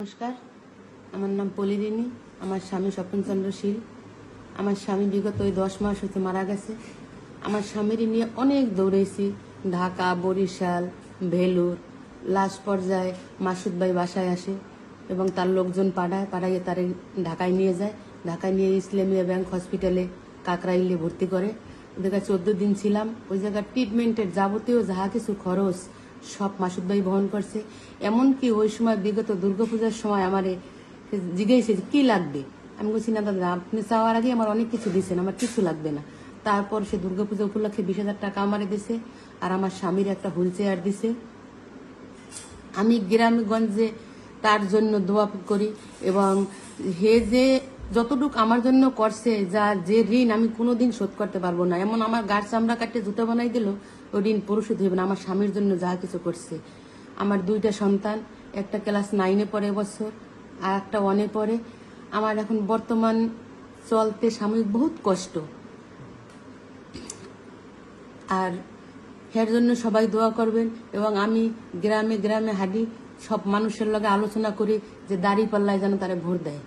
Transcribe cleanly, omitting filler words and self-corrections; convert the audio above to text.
নমস্কার, আমার নাম পলিরিনী। আমার স্বামী স্বপনচন্দ্র শীল। আমার স্বামী বিগত ওই 10 মাস হতে মারা গেছে। আমার স্বামীর নিয়ে অনেক দৌড়েছি, ঢাকা, বরিশাল, ভেলুর। লাস্ট পর্যায়ে মাসুদ ভাই বাসায় আসে এবং তার লোকজন পাড়াইয়ে তারে ঢাকায় নিয়ে যায়। ঢাকায় নিয়ে ইসলামিয়া ব্যাংক হসপিটালে কাকরাইলে ভর্তি করে। ওদের কাছে 14 দিন ছিলাম। ওই জায়গার ট্রিটমেন্টের যাবতীয় যাহা কিছু খরচ সব মাসুদ ভাই বহন করছে। এমনকি ওই সময় বিগত দুর্গাপূজার সময় আমারে জিজ্ঞেসে কি লাগবে। আমি বলছি না দাদা, আপনি চাওয়ার আগে আমার অনেক কিছু দিচ্ছেন, আমার কিছু লাগবে না। তারপর সে দুর্গাপূজা উপলক্ষে 20,000 টাকা আমারে দিছে আর আমার স্বামীর একটা হুইল চেয়ার দিছে। আমি গ্রামগঞ্জে তার জন্য দোয়া করি এবং হে যে যতটুকু আমার জন্য করছে, যে ঋণ আমি কোনোদিন শোধ করতে পারবো না। এমন আমার গাছ চামড়া কাটে জুতো বানাই দিল, ওই ঋণ পরিশোধ হইবে না। আমার স্বামীর জন্য যা কিছু করছে। আমার 2টা সন্তান, একটা ক্লাস 9-এ পড়ে বছর আর একটা 1-এ পড়ে। আমার এখন বর্তমান চলতে সাময়িক বহুত কষ্ট। আর এর জন্য সবাই দোয়া করবেন। এবং আমি গ্রামে গ্রামে হাঁটি, সব মানুষের লগে আলোচনা করি যে দাঁড়িপাল্লায় যেন তারা ভোট দেয়।